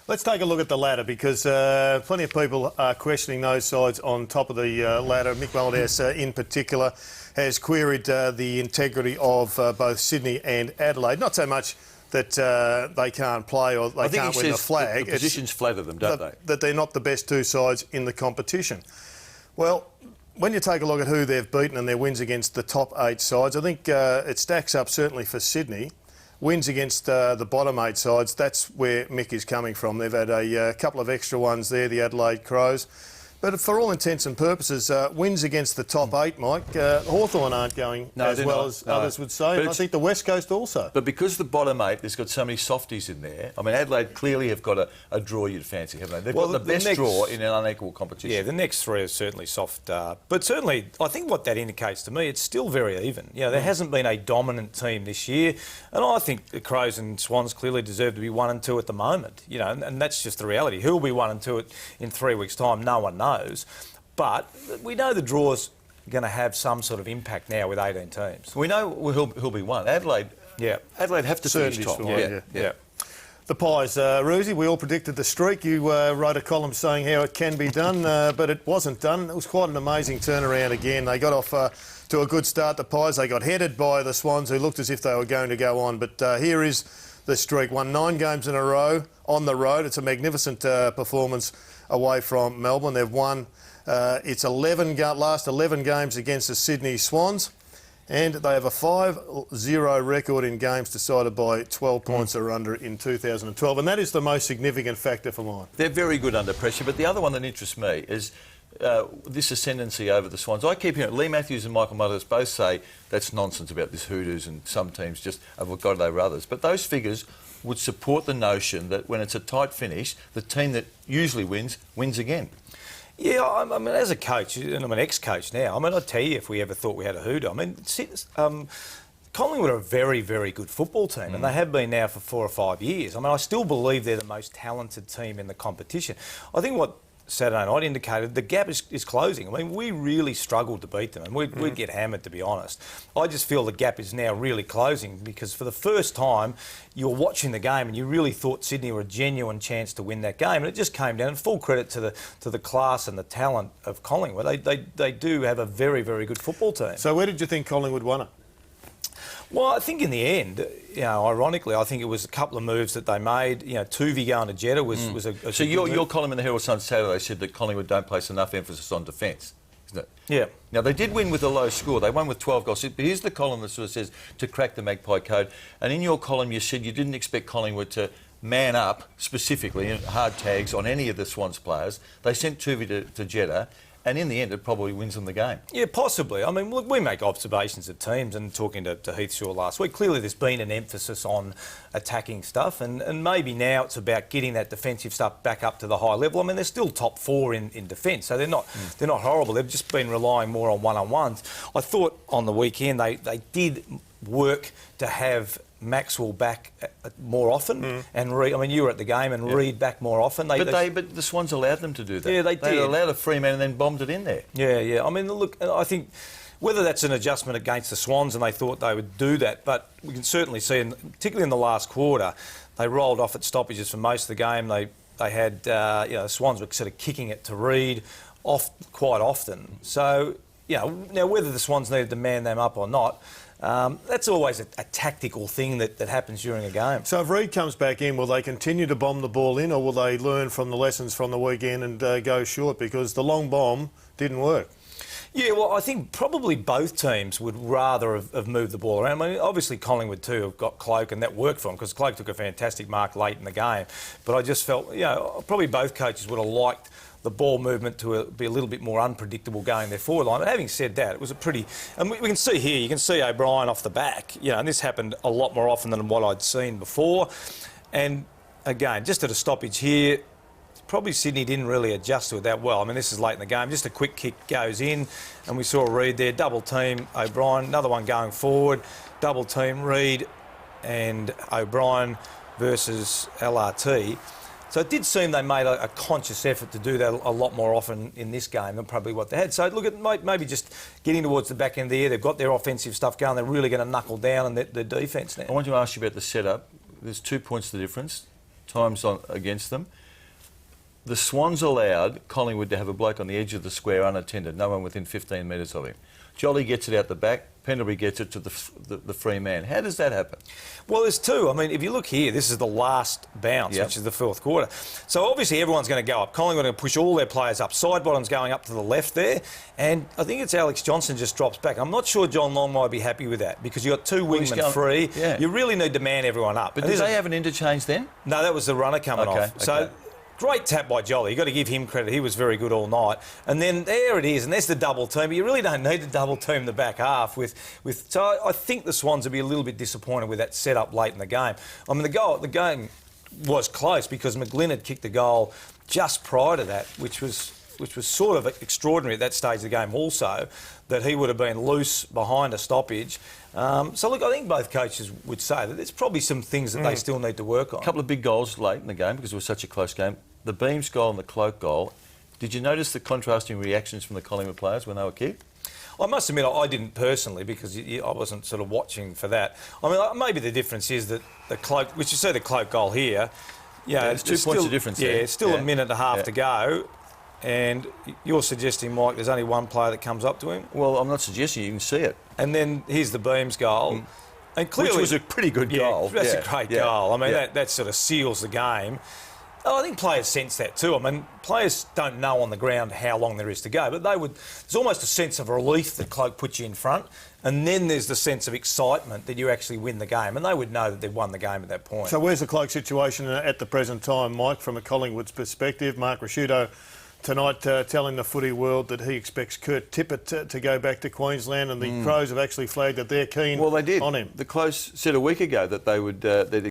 Let's take a look at the ladder because plenty of people are questioning those sides on top of the ladder. Mick Malthouse in particular has queried the integrity of both Sydney and Adelaide. Not so much that they can't play or they can't win the flag. The positions flatter them, don't they? That they're not the best two sides in the competition. Well, when you take a look at who they've beaten and their wins against the top 8 sides, I think it stacks up certainly for Sydney. Wins against the bottom 8 sides, that's where Mick is coming from. They've had a couple of extra ones there, the Adelaide Crows. But for all intents and purposes, wins against the top 8, Mike, Hawthorn aren't going as well as others would say. And I think the West Coast also. But because the bottom 8, there's got so many softies in there. I mean, Adelaide clearly have got a draw you'd fancy, haven't they? They've got the best draw in an unequal competition. Yeah, the next 3 are certainly soft. But certainly, I think what that indicates to me, it's still very even. You know, there hasn't been a dominant team this year. And I think the Crows and Swans clearly deserve to be 1 and 2 at the moment. You know, and that's just the reality. Who will be 1 and 2 in 3 weeks' time? No one knows. But we know the draw's going to have some sort of impact now with 18 teams. We know he'll be 1. Adelaide have to finish top. Yeah. The Pies, Roosie, we all predicted the streak. You wrote a column saying how it can be done, but it wasn't done. It was quite an amazing turnaround again. They got off to a good start, the Pies. They got headed by the Swans, who looked as if they were going to go on. But here is the streak. Won 9 games in a row on the road. It's a magnificent performance away from Melbourne. They've won its last 11 games against the Sydney Swans, and they have a 5-0 record in games decided by 12 points or under in 2012, and that is the most significant factor for mine. They're very good under pressure, but the other one that interests me is this ascendancy over the Swans. I keep hearing Lee Matthews and Michael Mothers both say that's nonsense about this Hoodoos and some teams just have got over others, but those figures would support the notion that when it's a tight finish, the team that usually wins again. Yeah, I mean, as a coach, and I'm an ex-coach now, I mean, I'd tell you if we ever thought we had a hoodoo. I mean, Collingwood are a very, very good football team, and they have been now for 4 or 5 years. I mean, I still believe they're the most talented team in the competition. I think what Saturday night indicated, the gap is closing. I mean, we really struggled to beat them, and we'd get hammered, to be honest. I just feel the gap is now really closing because for the first time, you're watching the game and you really thought Sydney were a genuine chance to win that game, and it just came down. And full credit to the class and the talent of Collingwood. They do have a very, very good football team. So where did you think Collingwood won it? Well, I think in the end, you know, ironically, I think it was a couple of moves that they made. You know, Tuvey going to Jeddah was a So your column in the Herald Sun Saturday said that Collingwood don't place enough emphasis on defence, isn't it? Yeah. Now, they did win with a low score. They won with 12 goals. But here's the column that sort of says to crack the Magpie code. And in your column, you said you didn't expect Collingwood to man up, specifically, in hard tags on any of the Swans players. They sent Tuvey to Jeddah. And in the end, it probably wins them the game. Yeah, possibly. I mean, look, we make observations of teams, and talking to Heath Shaw last week, clearly there's been an emphasis on attacking stuff, and maybe now it's about getting that defensive stuff back up to the high level. I mean, they're still top 4 in defence, so they're not horrible. They've just been relying more on one-on-ones. I thought on the weekend they did work to have Maxwell back more often and Reid. I mean, you were at the game, and Reid back more often. But the Swans allowed them to do that. Yeah, they did. They allowed a free man and then bombed it in there. Yeah. I mean, look, I think whether that's an adjustment against the Swans and they thought they would do that, but we can certainly see, particularly in the last quarter, they rolled off at stoppages for most of the game. They had, the Swans were sort of kicking it to Reid quite often. So, now whether the Swans needed to man them up or not, that's always a tactical thing that happens during a game. So if Reid comes back in, will they continue to bomb the ball in, or will they learn from the lessons from the weekend and go short? Because the long bomb didn't work. Yeah, well, I think probably both teams would rather have moved the ball around. I mean, obviously Collingwood too have got Cloak, and that worked for them because Cloak took a fantastic mark late in the game. But I just felt, probably both coaches would have liked the ball movement to be a little bit more unpredictable going their forward line. But having said that, it was a pretty... And we can see here, you can see O'Brien off the back, and this happened a lot more often than what I'd seen before. And again, just at a stoppage here, probably Sydney didn't really adjust to it that well. I mean, this is late in the game. Just a quick kick goes in, and we saw Reid there, double team O'Brien, another one going forward, double team Reid and O'Brien versus LRT. So it did seem they made a conscious effort to do that a lot more often in this game than probably what they had. So look, at maybe just getting towards the back end of the year, they've got their offensive stuff going, they're really going to knuckle down on their defence now. I want to ask you about the setup. There's 2 points the difference. times against them. The Swans allowed Collingwood to have a bloke on the edge of the square unattended, no one within 15 metres of him. Jolly gets it out the back, Pendlebury gets it to the free man. How does that happen? Well, there's two. I mean, if you look here, this is the last bounce, which is the fourth quarter. So obviously everyone's going to go up. Collingwood are going to push all their players up. Sidebottom's going up to the left there. And I think it's Alex Johnson just drops back. I'm not sure John Long might be happy with that because you've got two wingmen free. Yeah. You really need to man everyone up. But did they have an interchange then? No, that was the runner coming off. So great tap by Jolly. You've got to give him credit. He was very good all night. And then there it is, and there's the double team. But you really don't need to double team the back half. So I think the Swans will be a little bit disappointed with that setup late in the game. I mean, the game was close because McGlynn had kicked the goal just prior to that, which was sort of extraordinary at that stage of the game also, that he would have been loose behind a stoppage. So, look, I think both coaches would say that there's probably some things that they still need to work on. A couple of big goals late in the game because it was such a close game. The Beams goal and the Cloak goal. Did you notice the contrasting reactions from the Collingwood players when they were kicked? I must admit, I didn't personally because I wasn't sort of watching for that. I mean, maybe the difference is that the Cloak, which you see the Cloak goal here, there's 2 points of difference there. Yeah, it's still a minute and a half to go. And you're suggesting, Mike, there's only one player that comes up to him? Well, I'm not suggesting, you can see it. And then here's the Beams goal. And clearly, which was a pretty good goal. That's a great goal. I mean, that sort of seals the game. Oh, I think players sense that too. I mean, players don't know on the ground how long there is to go, but there's almost a sense of relief that Cloak puts you in front, and then there's the sense of excitement that you actually win the game, and they would know that they've won the game at that point. So where's the Cloak situation at the present time, Mike, from a Collingwood's perspective? Mark Rasciuto tonight telling the footy world that he expects Kurt Tippett to go back to Queensland, and the Crows have actually flagged that they're keen they did. on him. The Crows said a week ago that they would